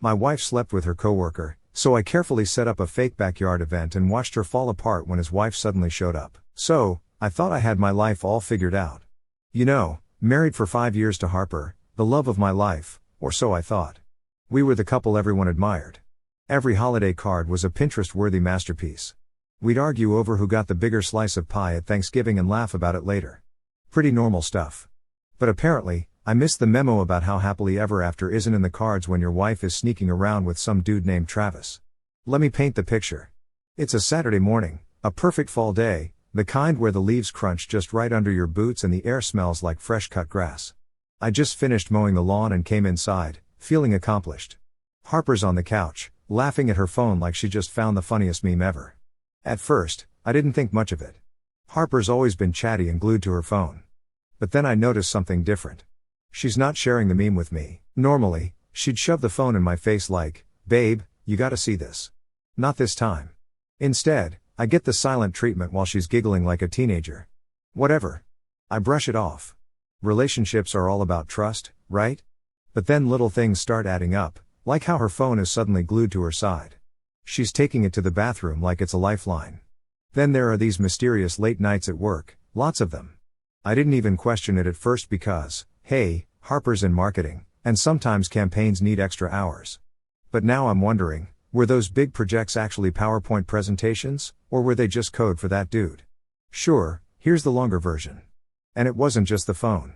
My wife slept with her coworker, so I carefully set up a fake backyard event and watched her fall apart when his wife suddenly showed up. So, I thought I had my life all figured out. You know, married for 5 years to Harper, the love of my life, or so I thought. We were the couple everyone admired. Every holiday card was a Pinterest-worthy masterpiece. We'd argue over who got the bigger slice of pie at Thanksgiving and laugh about it later. Pretty normal stuff. But apparently, I missed the memo about how happily ever after isn't in the cards when your wife is sneaking around with some dude named Travis. Let me paint the picture. It's a Saturday morning, a perfect fall day, the kind where the leaves crunch just right under your boots and the air smells like fresh cut grass. I just finished mowing the lawn and came inside, feeling accomplished. Harper's on the couch, laughing at her phone like she just found the funniest meme ever. At first, I didn't think much of it. Harper's always been chatty and glued to her phone. But then I noticed something different. She's not sharing the meme with me. Normally, she'd shove the phone in my face like, "Babe, you gotta see this." Not this time. Instead, I get the silent treatment while she's giggling like a teenager. Whatever. I brush it off. Relationships are all about trust, right? But then little things start adding up, like how her phone is suddenly glued to her side. She's taking it to the bathroom like it's a lifeline. Then there are these mysterious late nights at work, lots of them. I didn't even question it at first because, hey, Harper's in marketing, and sometimes campaigns need extra hours. But now I'm wondering, were those big projects actually PowerPoint presentations, or were they just code for that dude? Sure, here's the longer version. And it wasn't just the phone.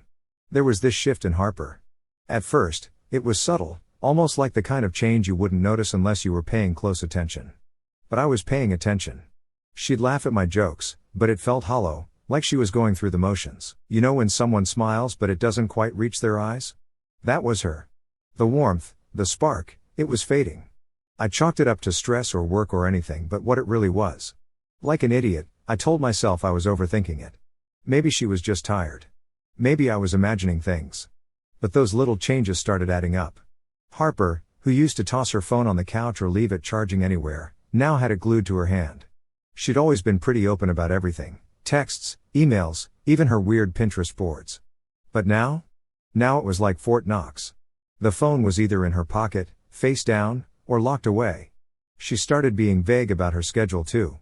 There was this shift in Harper. At first, it was subtle, almost like the kind of change you wouldn't notice unless you were paying close attention. But I was paying attention. She'd laugh at my jokes, but it felt hollow, like she was going through the motions. You know when someone smiles but it doesn't quite reach their eyes? That was her. The warmth, the spark, it was fading. I chalked it up to stress or work or anything but what it really was. Like an idiot, I told myself I was overthinking it. Maybe she was just tired. Maybe I was imagining things. But those little changes started adding up. Harper, who used to toss her phone on the couch or leave it charging anywhere, now had it glued to her hand. She'd always been pretty open about everything. Texts, emails, even her weird Pinterest boards. But now? Now it was like Fort Knox. The phone was either in her pocket, face down, or locked away. She started being vague about her schedule too.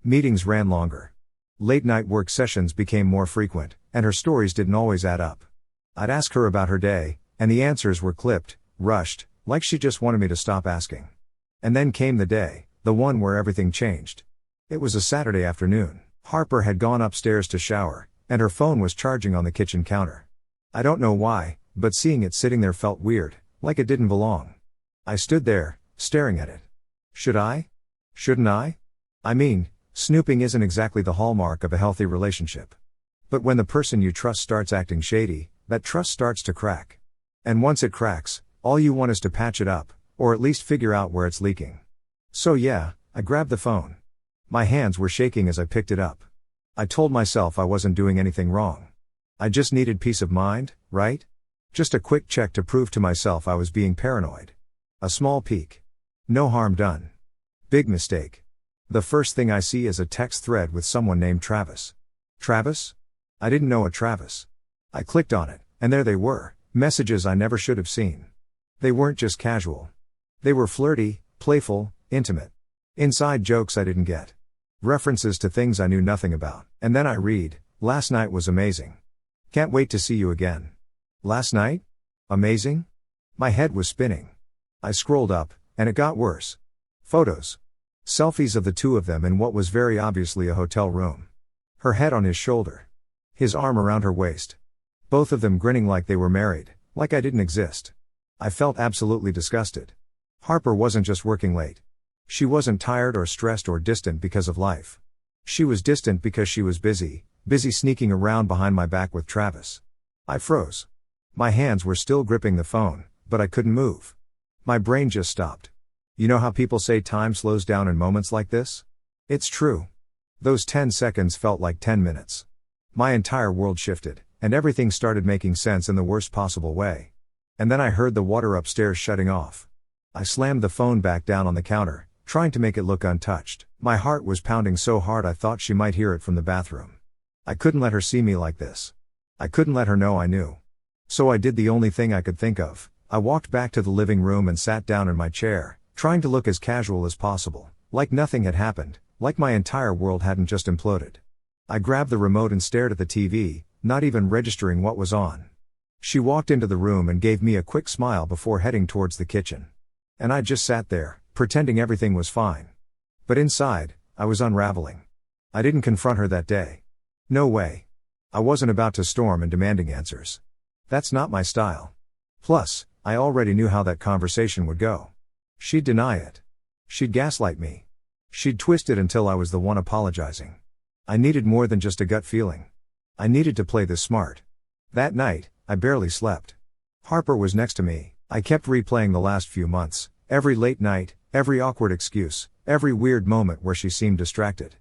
Meetings ran longer. Late-night work sessions became more frequent, and her stories didn't always add up. I'd ask her about her day, and the answers were clipped, rushed, like she just wanted me to stop asking. And then came the day, the one where everything changed. It was a Saturday afternoon. Harper had gone upstairs to shower, and her phone was charging on the kitchen counter. I don't know why, but seeing it sitting there felt weird, like it didn't belong. I stood there, staring at it. Should I? Shouldn't I? I mean, snooping isn't exactly the hallmark of a healthy relationship. But when the person you trust starts acting shady, that trust starts to crack. And once it cracks, all you want is to patch it up, or at least figure out where it's leaking. So yeah, I grabbed the phone. My hands were shaking as I picked it up. I told myself I wasn't doing anything wrong. I just needed peace of mind, right? Just a quick check to prove to myself I was being paranoid. A small peek. No harm done. Big mistake. The first thing I see is a text thread with someone named Travis. Travis? I didn't know a Travis. I clicked on it, and there they were, messages I never should have seen. They weren't just casual. They were flirty, playful, intimate. Inside jokes I didn't get. References to things I knew nothing about. And then I read, "Last night was amazing. Can't wait to see you again." Last night? Amazing? My head was spinning. I scrolled up, and it got worse. Photos. Selfies of the two of them in what was very obviously a hotel room. Her head on his shoulder. His arm around her waist. Both of them grinning like they were married, like I didn't exist. I felt absolutely disgusted. Harper wasn't just working late. She wasn't tired or stressed or distant because of life. She was distant because she was busy sneaking around behind my back with Travis. I froze. My hands were still gripping the phone, but I couldn't move. My brain just stopped. You know how people say time slows down in moments like this? It's true. Those 10 seconds felt like 10 minutes. My entire world shifted, and everything started making sense in the worst possible way. And then I heard the water upstairs shutting off. I slammed the phone back down on the counter, trying to make it look untouched. My heart was pounding so hard I thought she might hear it from the bathroom. I couldn't let her see me like this. I couldn't let her know I knew. So I did the only thing I could think of, I walked back to the living room and sat down in my chair, trying to look as casual as possible, like nothing had happened, like my entire world hadn't just imploded. I grabbed the remote and stared at the TV, not even registering what was on. She walked into the room and gave me a quick smile before heading towards the kitchen. And I just sat there, pretending everything was fine. But inside, I was unraveling. I didn't confront her that day. No way. I wasn't about to storm and demanding answers. That's not my style. Plus, I already knew how that conversation would go. She'd deny it. She'd gaslight me. She'd twist it until I was the one apologizing. I needed more than just a gut feeling. I needed to play this smart. That night, I barely slept. Harper was next to me. I kept replaying the last few months, every late night, every awkward excuse, every weird moment where she seemed distracted.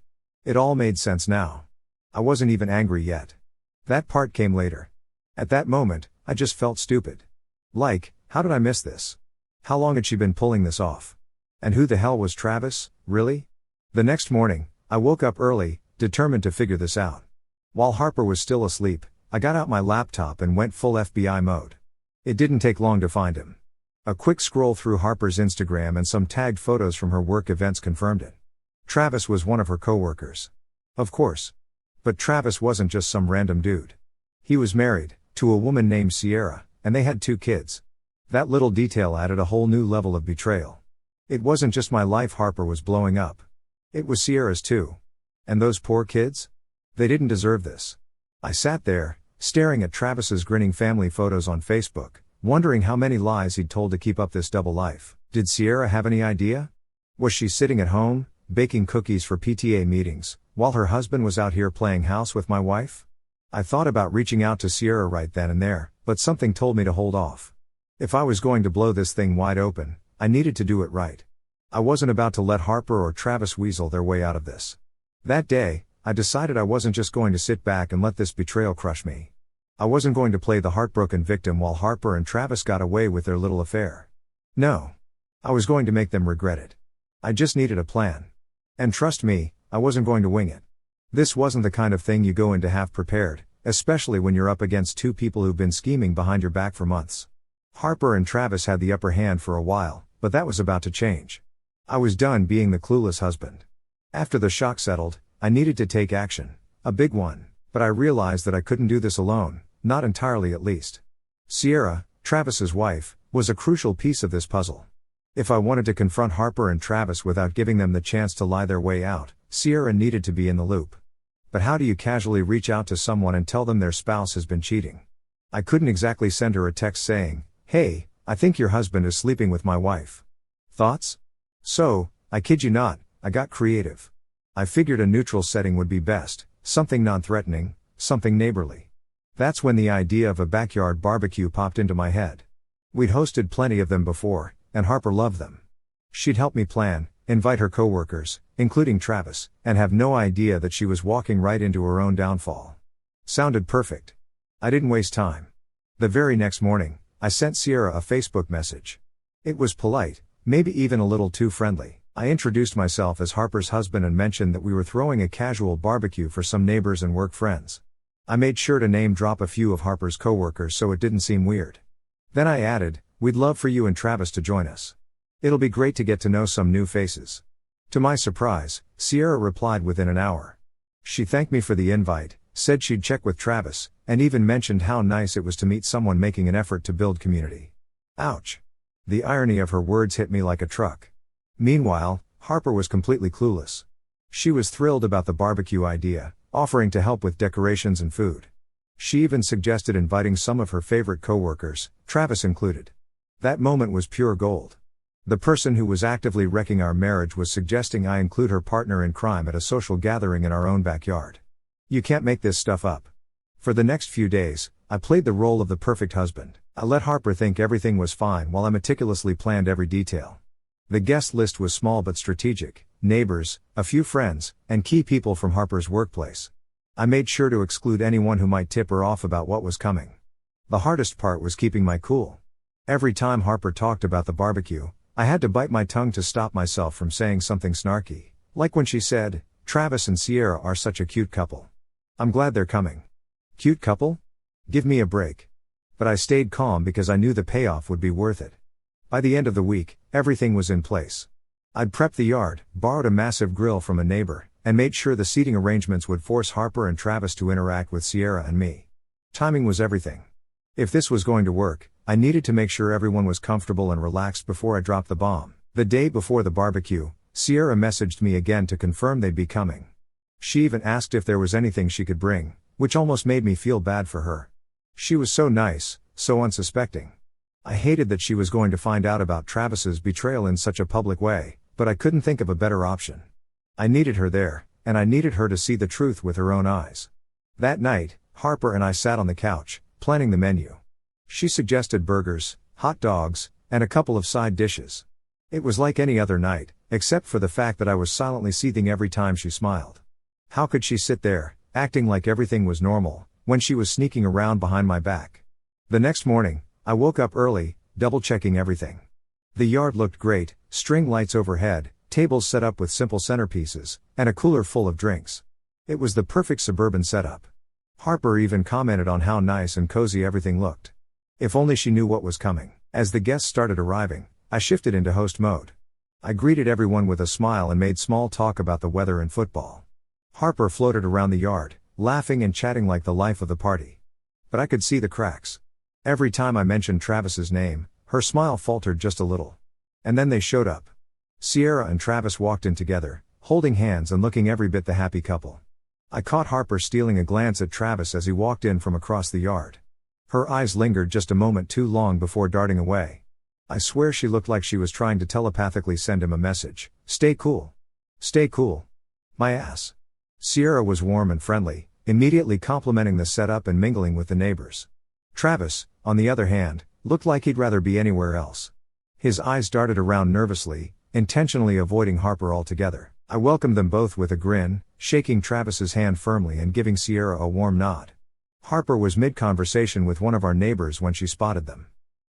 It all made sense now. I wasn't even angry yet. That part came later. At that moment, I just felt stupid. Like, how did I miss this? How long had she been pulling this off? And who the hell was Travis, really? The next morning, I woke up early, determined to figure this out. While Harper was still asleep, I got out my laptop and went full FBI mode. It didn't take long to find him. A quick scroll through Harper's Instagram and some tagged photos from her work events confirmed it. Travis was one of her coworkers. Of course. But Travis wasn't just some random dude. He was married to a woman named Sierra, and they had 2 kids. That little detail added a whole new level of betrayal. It wasn't just my life Harper was blowing up. It was Sierra's too. And those poor kids? They didn't deserve this. I sat there, staring at Travis's grinning family photos on Facebook, wondering how many lies he'd told to keep up this double life. Did Sierra have any idea? Was she sitting at home, baking cookies for PTA meetings, while her husband was out here playing house with my wife? I thought about reaching out to Sierra right then and there, but something told me to hold off. If I was going to blow this thing wide open, I needed to do it right. I wasn't about to let Harper or Travis weasel their way out of this. That day, I decided I wasn't just going to sit back and let this betrayal crush me. I wasn't going to play the heartbroken victim while Harper and Travis got away with their little affair. No. I was going to make them regret it. I just needed a plan. And trust me, I wasn't going to wing it. This wasn't the kind of thing you go in to have prepared, especially when you're up against 2 people who've been scheming behind your back for months. Harper and Travis had the upper hand for a while, but that was about to change. I was done being the clueless husband. After the shock settled, I needed to take action, a big one, but I realized that I couldn't do this alone, not entirely at least. Sierra, Travis's wife, was a crucial piece of this puzzle. If I wanted to confront Harper and Travis without giving them the chance to lie their way out, Sierra needed to be in the loop. But how do you casually reach out to someone and tell them their spouse has been cheating? I couldn't exactly send her a text saying, "Hey, I think your husband is sleeping with my wife. Thoughts?" So, I kid you not, I got creative. I figured a neutral setting would be best, something non-threatening, something neighborly. That's when the idea of a backyard barbecue popped into my head. We'd hosted plenty of them before, and Harper loved them. She'd help me plan, invite her coworkers, including Travis, and have no idea that she was walking right into her own downfall. Sounded perfect. I didn't waste time. The very next morning, I sent Sierra a Facebook message. It was polite, maybe even a little too friendly. I introduced myself as Harper's husband and mentioned that we were throwing a casual barbecue for some neighbors and work friends. I made sure to name drop a few of Harper's coworkers so it didn't seem weird. Then I added, "We'd love for you and Travis to join us. It'll be great to get to know some new faces." To my surprise, Sierra replied within an hour. She thanked me for the invite, said she'd check with Travis, and even mentioned how nice it was to meet someone making an effort to build community. Ouch. The irony of her words hit me like a truck. Meanwhile, Harper was completely clueless. She was thrilled about the barbecue idea, offering to help with decorations and food. She even suggested inviting some of her favorite coworkers, Travis included. That moment was pure gold. The person who was actively wrecking our marriage was suggesting I include her partner in crime at a social gathering in our own backyard. You can't make this stuff up. For the next few days, I played the role of the perfect husband. I let Harper think everything was fine while I meticulously planned every detail. The guest list was small but strategic: neighbors, a few friends, and key people from Harper's workplace. I made sure to exclude anyone who might tip her off about what was coming. The hardest part was keeping my cool. Every time Harper talked about the barbecue, I had to bite my tongue to stop myself from saying something snarky, like when she said, "Travis and Sierra are such a cute couple. I'm glad they're coming." Cute couple? Give me a break. But I stayed calm because I knew the payoff would be worth it. By the end of the week, everything was in place. I'd prepped the yard, borrowed a massive grill from a neighbor, and made sure the seating arrangements would force Harper and Travis to interact with Sierra and me. Timing was everything. If this was going to work, I needed to make sure everyone was comfortable and relaxed before I dropped the bomb. The day before the barbecue, Sierra messaged me again to confirm they'd be coming. She even asked if there was anything she could bring, which almost made me feel bad for her. She was so nice, so unsuspecting. I hated that she was going to find out about Travis's betrayal in such a public way, but I couldn't think of a better option. I needed her there, and I needed her to see the truth with her own eyes. That night, Harper and I sat on the couch, planning the menu. She suggested burgers, hot dogs, and a couple of side dishes. It was like any other night, except for the fact that I was silently seething every time she smiled. How could she sit there, acting like everything was normal, when she was sneaking around behind my back? The next morning, I woke up early, double-checking everything. The yard looked great, string lights overhead, tables set up with simple centerpieces, and a cooler full of drinks. It was the perfect suburban setup. Harper even commented on how nice and cozy everything looked. If only she knew what was coming. As the guests started arriving, I shifted into host mode. I greeted everyone with a smile and made small talk about the weather and football. Harper floated around the yard, laughing and chatting like the life of the party. But I could see the cracks. Every time I mentioned Travis's name, her smile faltered just a little. And then they showed up. Sierra and Travis walked in together, holding hands and looking every bit the happy couple. I caught Harper stealing a glance at Travis as he walked in from across the yard. Her eyes lingered just a moment too long before darting away. I swear she looked like she was trying to telepathically send him a message. Stay cool. Stay cool. My ass. Sierra was warm and friendly, immediately complimenting the setup and mingling with the neighbors. Travis, on the other hand, looked like he'd rather be anywhere else. His eyes darted around nervously, intentionally avoiding Harper altogether. I welcomed them both with a grin, shaking Travis's hand firmly and giving Sierra a warm nod. Harper was mid-conversation with one of our neighbors when she spotted them.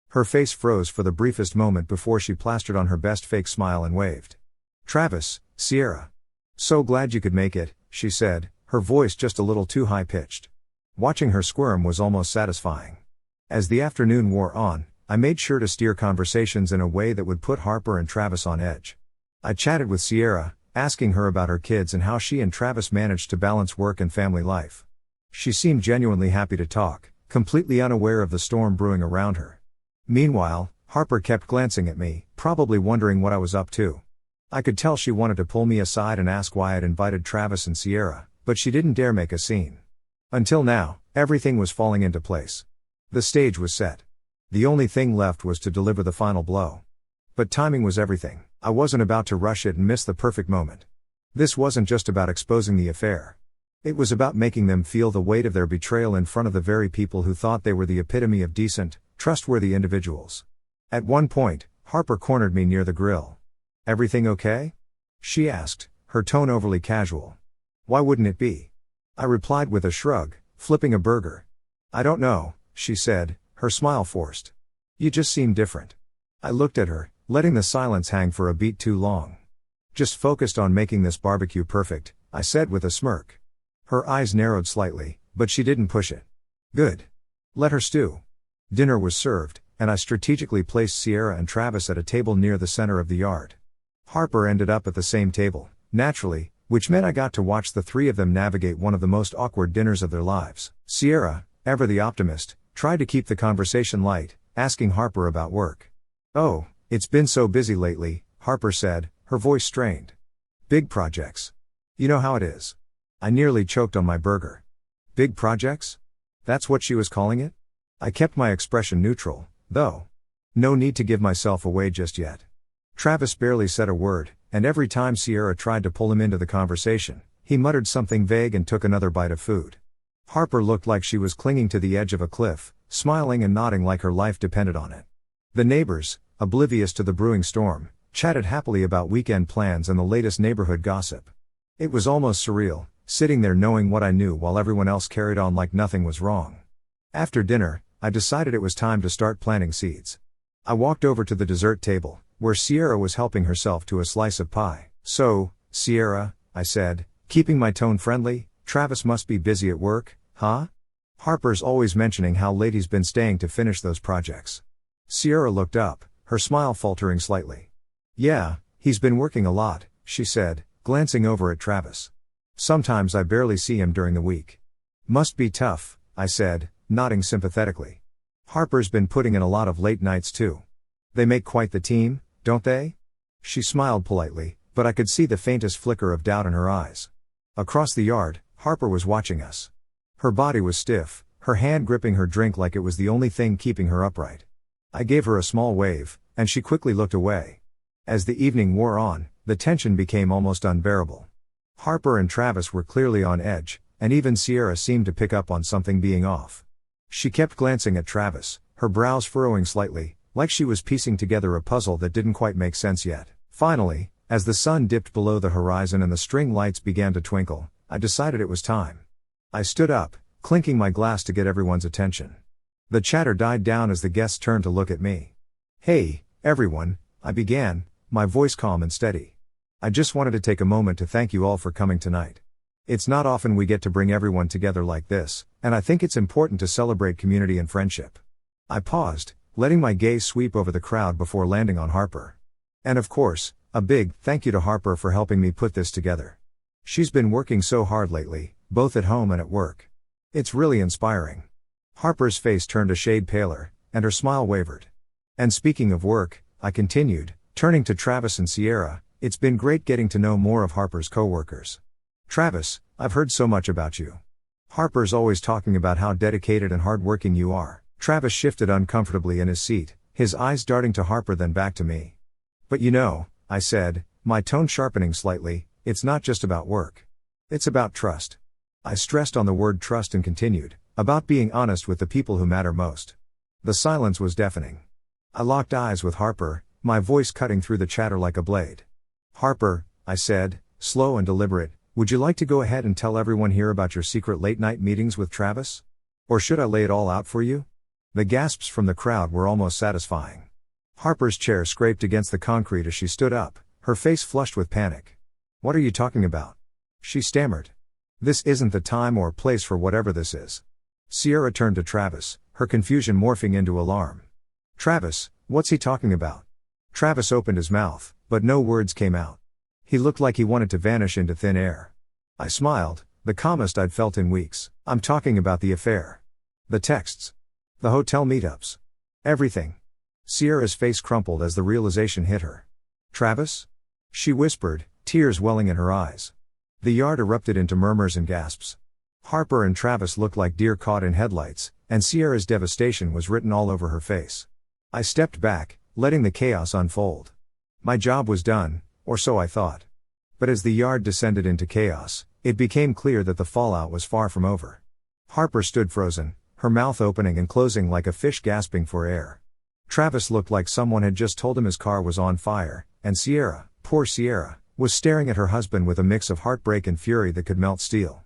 Her face froze for the briefest moment before she plastered on her best fake smile and waved. Travis, Sierra. So glad you could make it, she said, her voice just a little too high-pitched. Watching her squirm was almost satisfying. As the afternoon wore on, I made sure to steer conversations in a way that would put Harper and Travis on edge. I chatted with Sierra, asking her about her kids and how she and Travis managed to balance work and family life. She seemed genuinely happy to talk, completely unaware of the storm brewing around her. Meanwhile, Harper kept glancing at me, probably wondering what I was up to. I could tell she wanted to pull me aside and ask why I'd invited Travis and Sierra, but she didn't dare make a scene. Until now, everything was falling into place. The stage was set. The only thing left was to deliver the final blow. But timing was everything. I wasn't about to rush it and miss the perfect moment. This wasn't just about exposing the affair. It was about making them feel the weight of their betrayal in front of the very people who thought they were the epitome of decent, trustworthy individuals. At one point, Harper cornered me near the grill. "Everything okay?" she asked, her tone overly casual. "Why wouldn't it be?" I replied with a shrug, flipping a burger. "I don't know," she said, her smile forced. "You just seem different." I looked at her, letting the silence hang for a beat too long. "Just focused on making this barbecue perfect," I said with a smirk. Her eyes narrowed slightly, but she didn't push it. "Good. Let her stew." Dinner was served, and I strategically placed Sierra and Travis at a table near the center of the yard. Harper ended up at the same table, naturally, which meant I got to watch the three of them navigate one of the most awkward dinners of their lives. Sierra, ever the optimist, tried to keep the conversation light, asking Harper about work. "Oh, it's been so busy lately," Harper said, her voice strained. "Big projects. You know how it is." I nearly choked on my burger. Big projects? That's what she was calling it? I kept my expression neutral, though. No need to give myself away just yet. Travis barely said a word, and every time Sierra tried to pull him into the conversation, he muttered something vague and took another bite of food. Harper looked like she was clinging to the edge of a cliff, smiling and nodding like her life depended on it. The neighbors, oblivious to the brewing storm, chatted happily about weekend plans and the latest neighborhood gossip. It was almost surreal, sitting there knowing what I knew while everyone else carried on like nothing was wrong. After dinner, I decided it was time to start planting seeds. I walked over to the dessert table, where Sierra was helping herself to a slice of pie. "So, Sierra," I said, keeping my tone friendly, "Travis must be busy at work, huh?" Harper's always mentioning how late he's been staying to finish those projects. Sierra looked up, her smile faltering slightly. Yeah, he's been working a lot, she said, glancing over at Travis. Sometimes I barely see him during the week. Must be tough, I said, nodding sympathetically. Harper's been putting in a lot of late nights too. They make quite the team, don't they? She smiled politely, but I could see the faintest flicker of doubt in her eyes. Across the yard, Harper was watching us. Her body was stiff, her hand gripping her drink like it was the only thing keeping her upright. I gave her a small wave, and she quickly looked away. As the evening wore on, the tension became almost unbearable. Harper and Travis were clearly on edge, and even Sierra seemed to pick up on something being off. She kept glancing at Travis, her brows furrowing slightly, like she was piecing together a puzzle that didn't quite make sense yet. Finally, as the sun dipped below the horizon and the string lights began to twinkle, I decided it was time. I stood up, clinking my glass to get everyone's attention. The chatter died down as the guests turned to look at me. Hey, everyone, I began, my voice calm and steady. I just wanted to take a moment to thank you all for coming tonight. It's not often we get to bring everyone together like this, and I think it's important to celebrate community and friendship. I paused, letting my gaze sweep over the crowd before landing on Harper. And of course, a big thank you to Harper for helping me put this together. She's been working so hard lately, both at home and at work. It's really inspiring. Harper's face turned a shade paler, and her smile wavered. And speaking of work, I continued, turning to Travis and Sierra, it's been great getting to know more of Harper's coworkers. Travis, I've heard so much about you. Harper's always talking about how dedicated and hardworking you are. Travis shifted uncomfortably in his seat, his eyes darting to Harper then back to me. But you know, I said, my tone sharpening slightly, it's not just about work. It's about trust. I stressed on the word trust and continued, about being honest with the people who matter most. The silence was deafening. I locked eyes with Harper, my voice cutting through the chatter like a blade. Harper, I said, slow and deliberate, would you like to go ahead and tell everyone here about your secret late-night meetings with Travis? Or should I lay it all out for you? The gasps from the crowd were almost satisfying. Harper's chair scraped against the concrete as she stood up, her face flushed with panic. What are you talking about? She stammered. This isn't the time or place for whatever this is. Sierra turned to Travis, her confusion morphing into alarm. Travis, what's he talking about? Travis opened his mouth, but no words came out. He looked like he wanted to vanish into thin air. I smiled, the calmest I'd felt in weeks. I'm talking about the affair. The texts. The hotel meetups. Everything. Sierra's face crumpled as the realization hit her. Travis? She whispered, tears welling in her eyes. The yard erupted into murmurs and gasps. Harper and Travis looked like deer caught in headlights, and Sierra's devastation was written all over her face. I stepped back, letting the chaos unfold. My job was done, or so I thought. But as the yard descended into chaos, it became clear that the fallout was far from over. Harper stood frozen, her mouth opening and closing like a fish gasping for air. Travis looked like someone had just told him his car was on fire, and Sierra, poor Sierra, was staring at her husband with a mix of heartbreak and fury that could melt steel.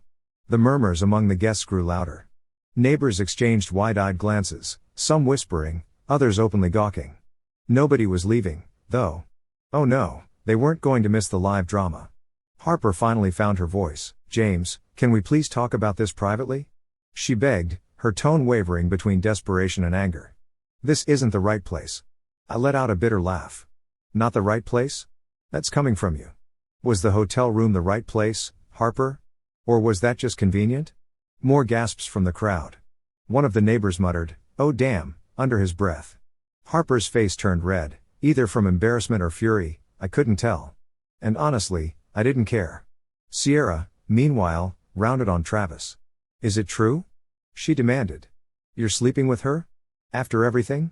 The murmurs among the guests grew louder. Neighbors exchanged wide-eyed glances, some whispering, others openly gawking. Nobody was leaving, though. Oh no, they weren't going to miss the live drama. Harper finally found her voice. James, can we please talk about this privately? She begged, her tone wavering between desperation and anger. This isn't the right place. I let out a bitter laugh. Not the right place? That's coming from you. Was the hotel room the right place, Harper? Or was that just convenient? More gasps from the crowd. One of the neighbors muttered, "Oh damn," under his breath. Harper's face turned red, either from embarrassment or fury, I couldn't tell. And honestly, I didn't care. Sierra, meanwhile, rounded on Travis. Is it true? She demanded. You're sleeping with her? After everything?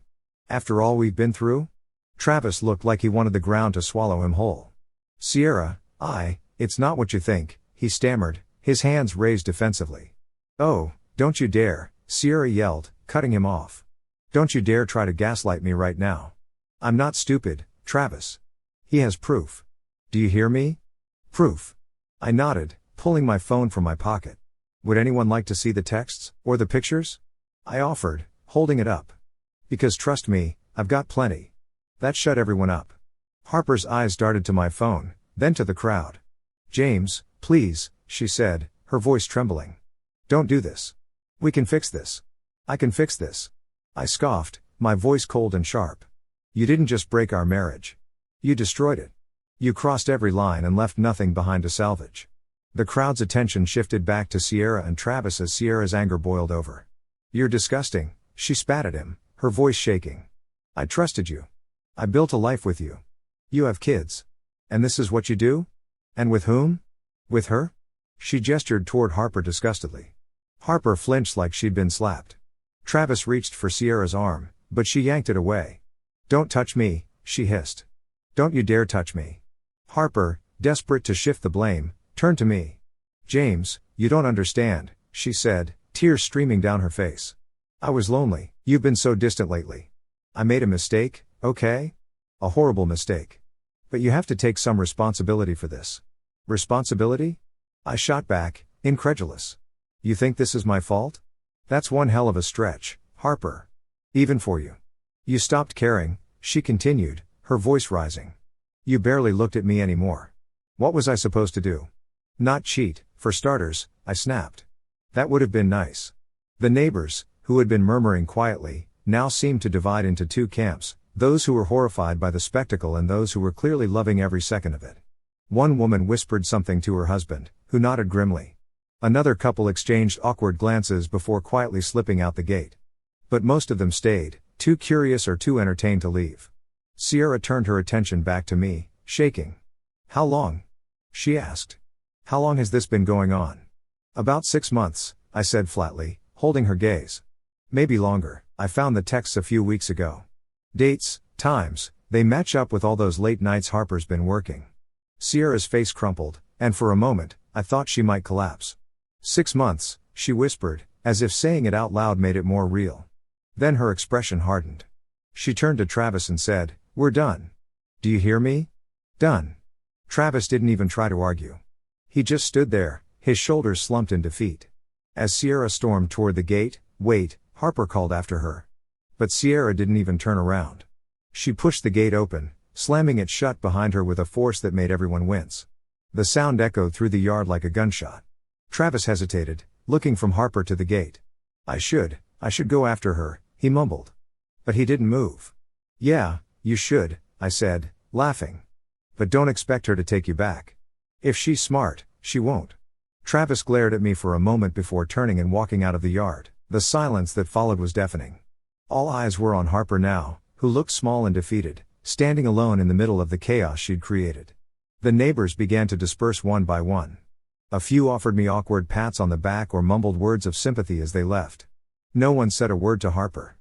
After all we've been through? Travis looked like he wanted the ground to swallow him whole. Sierra, it's not what you think, he stammered, his hands raised defensively. Oh, don't you dare, Sierra yelled, cutting him off. Don't you dare try to gaslight me right now. I'm not stupid, Travis. He has proof. Do you hear me? Proof. I nodded, pulling my phone from my pocket. Would anyone like to see the texts, or the pictures? I offered, holding it up. Because trust me, I've got plenty. That shut everyone up. Harper's eyes darted to my phone, then to the crowd. James, please, she said, her voice trembling. Don't do this. We can fix this. I can fix this. I scoffed, my voice cold and sharp. You didn't just break our marriage. You destroyed it. You crossed every line and left nothing behind to salvage. The crowd's attention shifted back to Sierra and Travis as Sierra's anger boiled over. You're disgusting, she spat at him, her voice shaking. I trusted you. I built a life with you. You have kids. And this is what you do? And with whom? With her? She gestured toward Harper disgustedly. Harper flinched like she'd been slapped. Travis reached for Sierra's arm, but she yanked it away. Don't touch me, she hissed. Don't you dare touch me. Harper, desperate to shift the blame, turned to me. James, you don't understand, she said, tears streaming down her face. I was lonely. You've been so distant lately. I made a mistake, okay? A horrible mistake. But you have to take some responsibility for this. Responsibility? I shot back, incredulous. You think this is my fault? That's one hell of a stretch, Harper. Even for you. You stopped caring, she continued, her voice rising. You barely looked at me anymore. What was I supposed to do? Not cheat, for starters, I snapped. That would have been nice. The neighbors, who had been murmuring quietly, now seemed to divide into two camps, those who were horrified by the spectacle and those who were clearly loving every second of it. One woman whispered something to her husband, who nodded grimly. Another couple exchanged awkward glances before quietly slipping out the gate. But most of them stayed, too curious or too entertained to leave. Sierra turned her attention back to me, shaking. How long? She asked. How long has this been going on? About 6 months, I said flatly, holding her gaze. Maybe longer, I found the texts a few weeks ago. Dates, times, they match up with all those late nights Harper's been working. Sierra's face crumpled, and for a moment, I thought she might collapse. 6 months, she whispered, as if saying it out loud made it more real. Then her expression hardened. She turned to Travis and said, We're done. Do you hear me? Done. Travis didn't even try to argue. He just stood there, his shoulders slumped in defeat. As Sierra stormed toward the gate, Wait, Harper called after her. But Sierra didn't even turn around. She pushed the gate open, slamming it shut behind her with a force that made everyone wince. The sound echoed through the yard like a gunshot. Travis hesitated, looking from Harper to the gate. I should go after her, he mumbled. But he didn't move. Yeah, you should, I said, laughing. But don't expect her to take you back. If she's smart, she won't. Travis glared at me for a moment before turning and walking out of the yard. The silence that followed was deafening. All eyes were on Harper now, who looked small and defeated, standing alone in the middle of the chaos she'd created. The neighbors began to disperse one by one. A few offered me awkward pats on the back or mumbled words of sympathy as they left. No one said a word to Harper.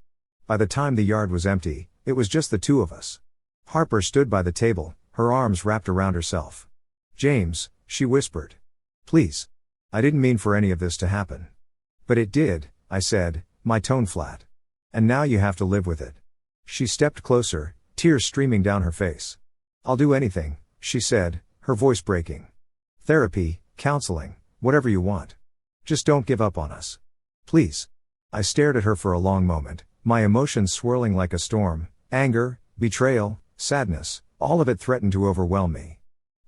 By the time the yard was empty, it was just the two of us. Harper stood by the table, her arms wrapped around herself. James, she whispered. Please. I didn't mean for any of this to happen. But it did, I said, my tone flat. And now you have to live with it. She stepped closer, tears streaming down her face. I'll do anything, she said, her voice breaking. Therapy, counseling, whatever you want. Just don't give up on us. Please. I stared at her for a long moment, my emotions swirling like a storm, anger, betrayal, sadness, all of it threatened to overwhelm me.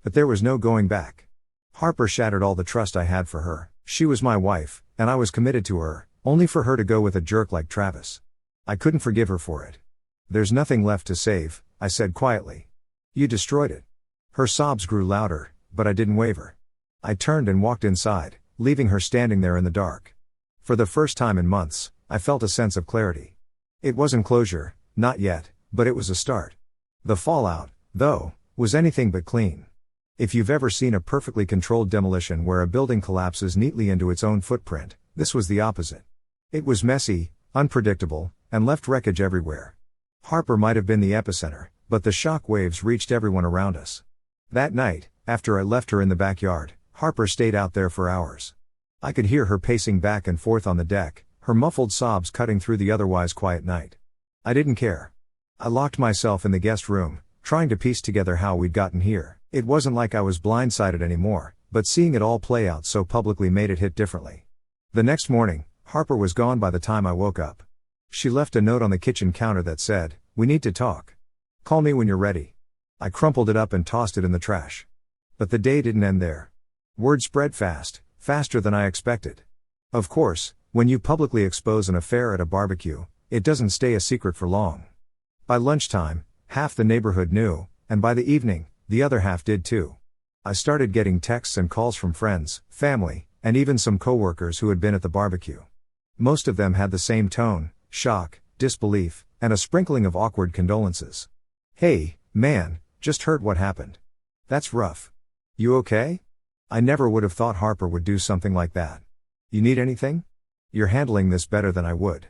But there was no going back. Harper shattered all the trust I had for her. She was my wife, and I was committed to her, only for her to go with a jerk like Travis. I couldn't forgive her for it. There's nothing left to save, I said quietly. You destroyed it. Her sobs grew louder, but I didn't waver. I turned and walked inside, leaving her standing there in the dark. For the first time in months, I felt a sense of clarity. It wasn't closure, not yet, but it was a start. The fallout, though, was anything but clean. If you've ever seen a perfectly controlled demolition where a building collapses neatly into its own footprint, this was the opposite. It was messy, unpredictable, and left wreckage everywhere. Harper might have been the epicenter, but the shock waves reached everyone around us. That night, after I left her in the backyard, Harper stayed out there for hours. I could hear her pacing back and forth on the deck, her muffled sobs cutting through the otherwise quiet night. I didn't care. I locked myself in the guest room, trying to piece together how we'd gotten here. It wasn't like I was blindsided anymore, but seeing it all play out so publicly made it hit differently. The next morning, Harper was gone by the time I woke up. She left a note on the kitchen counter that said, "We need to talk. Call me when you're ready." I crumpled it up and tossed it in the trash. But the day didn't end there. Word spread fast, faster than I expected. Of course, When you publicly expose an affair at a barbecue, it doesn't stay a secret for long. By lunchtime, half the neighborhood knew, and by the evening, the other half did too. I started getting texts and calls from friends, family, and even some coworkers who had been at the barbecue. Most of them had the same tone: shock, disbelief, and a sprinkling of awkward condolences. "Hey, man, just heard what happened. That's rough. You okay? I never would have thought Harper would do something like that. You need anything? You're handling this better than I would.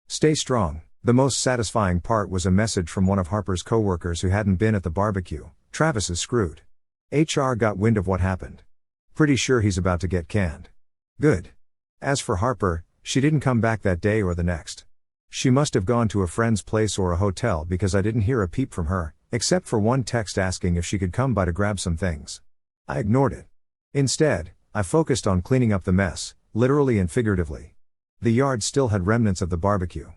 Stay strong." The most satisfying part was a message from one of Harper's coworkers who hadn't been at the barbecue. "Travis is screwed. HR got wind of what happened. Pretty sure he's about to get canned." Good. As for Harper, she didn't come back that day or the next. She must have gone to a friend's place or a hotel because I didn't hear a peep from her, except for one text asking if she could come by to grab some things. I ignored it. Instead, I focused on cleaning up the mess, literally and figuratively. The yard still had remnants of the barbecue.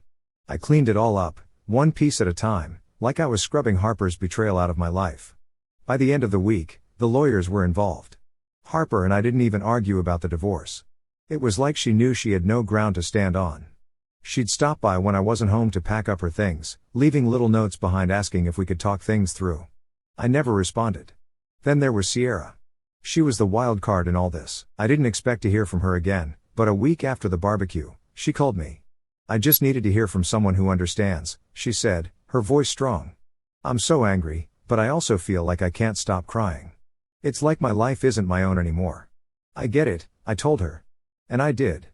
I cleaned it all up, one piece at a time, like I was scrubbing Harper's betrayal out of my life. By the end of the week, the lawyers were involved. Harper and I didn't even argue about the divorce. It was like she knew she had no ground to stand on. She'd stop by when I wasn't home to pack up her things, leaving little notes behind asking if we could talk things through. I never responded. Then there was Sierra. She was the wild card in all this. I didn't expect to hear from her again, but a week after the barbecue, she called me. "I just needed to hear from someone who understands," she said, her voice strong. "I'm so angry, but I also feel like I can't stop crying. It's like my life isn't my own anymore." "I get it," I told her. And I did.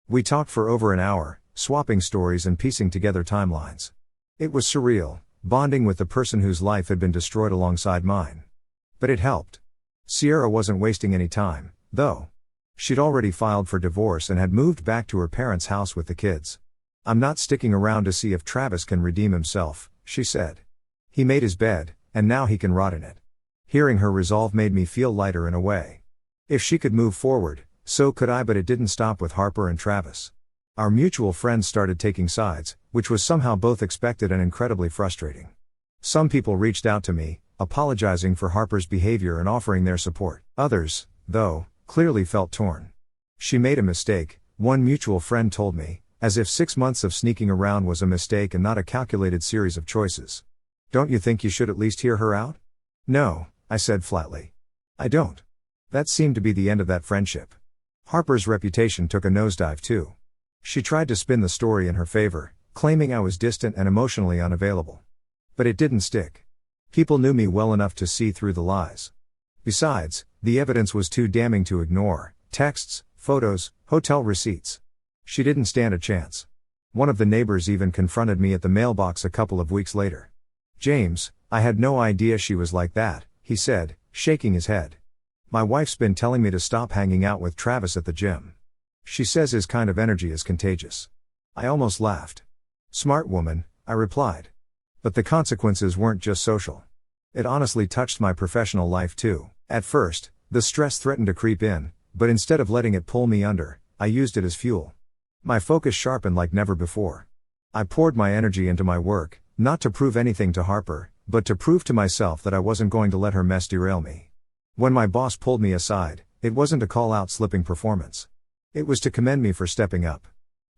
We talked for over an hour, swapping stories and piecing together timelines. It was surreal, bonding with the person whose life had been destroyed alongside mine. But it helped. Sierra wasn't wasting any time, though. She'd already filed for divorce and had moved back to her parents' house with the kids. "I'm not sticking around to see if Travis can redeem himself," she said. "He made his bed, and now he can rot in it." Hearing her resolve made me feel lighter in a way. If she could move forward, so could I, but it didn't stop with Harper and Travis. Our mutual friends started taking sides, which was somehow both expected and incredibly frustrating. Some people reached out to me, apologizing for Harper's behavior and offering their support. Others, though, clearly felt torn. "She made a mistake," one mutual friend told me, as if 6 months of sneaking around was a mistake and not a calculated series of choices. "Don't you think you should at least hear her out?" "No," I said flatly. "I don't." That seemed to be the end of that friendship. Harper's reputation took a nosedive too. She tried to spin the story in her favor, claiming I was distant and emotionally unavailable. But it didn't stick. People knew me well enough to see through the lies. Besides, the evidence was too damning to ignore: texts, photos, hotel receipts. She didn't stand a chance. One of the neighbors even confronted me at the mailbox a couple of weeks later. "James, I had no idea she was like that," he said, shaking his head. "My wife's been telling me to stop hanging out with Travis at the gym. She says his kind of energy is contagious." I almost laughed. "Smart woman," I replied. But the consequences weren't just social. It honestly touched my professional life too. At first, the stress threatened to creep in, but instead of letting it pull me under, I used it as fuel. My focus sharpened like never before. I poured my energy into my work, not to prove anything to Harper, but to prove to myself that I wasn't going to let her mess derail me. When my boss pulled me aside, it wasn't to call out slipping performance. It was to commend me for stepping up.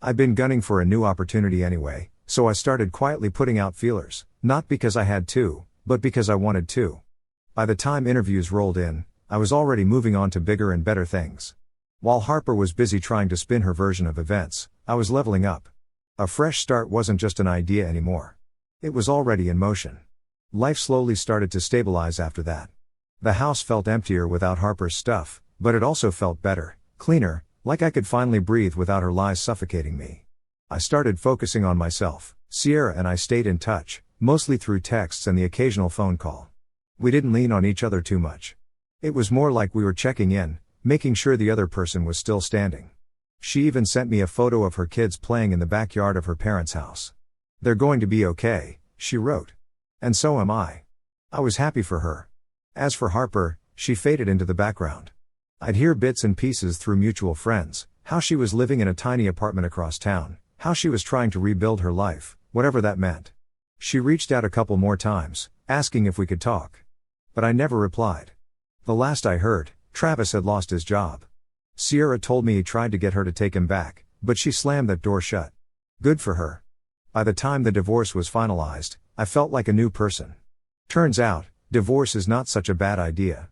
I'd been gunning for a new opportunity anyway, so I started quietly putting out feelers, not because I had to, but because I wanted to. By the time interviews rolled in, I was already moving on to bigger and better things. While Harper was busy trying to spin her version of events, I was leveling up. A fresh start wasn't just an idea anymore. It was already in motion. Life slowly started to stabilize after that. The house felt emptier without Harper's stuff, but it also felt better, cleaner, like I could finally breathe without her lies suffocating me. I started focusing on myself. Sierra and I stayed in touch, mostly through texts and the occasional phone call. We didn't lean on each other too much. It was more like we were checking in, making sure the other person was still standing. She even sent me a photo of her kids playing in the backyard of her parents' house. "They're going to be okay," she wrote. And so am I. I was happy for her. As for Harper, she faded into the background. I'd hear bits and pieces through mutual friends, how she was living in a tiny apartment across town, how she was trying to rebuild her life, whatever that meant. She reached out a couple more times, asking if we could talk. But I never replied. The last I heard, Travis had lost his job. Sierra told me he tried to get her to take him back, But she slammed that door shut. Good for her. By the time the divorce was finalized, I felt like a new person. Turns out, divorce is not such a bad idea.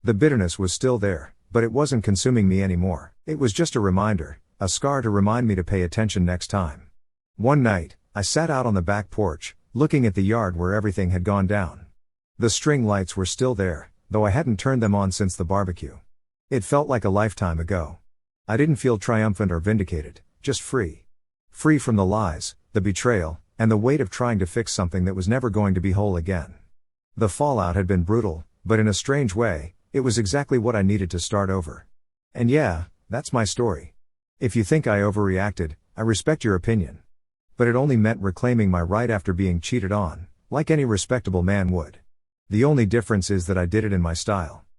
The bitterness was still there, but it wasn't consuming me anymore. It was just a reminder, a scar to remind me to pay attention next time. One night, I sat out on the back porch, looking at the yard where everything had gone down. The string lights were still there, though I hadn't turned them on since the barbecue. It felt like a lifetime ago. I didn't feel triumphant or vindicated, just free. Free from the lies, the betrayal, and the weight of trying to fix something that was never going to be whole again. The fallout had been brutal, but in a strange way, it was exactly what I needed to start over. And yeah, that's my story. If you think I overreacted, I respect your opinion. But it only meant reclaiming my right after being cheated on, like any respectable man would. The only difference is that I did it in my style.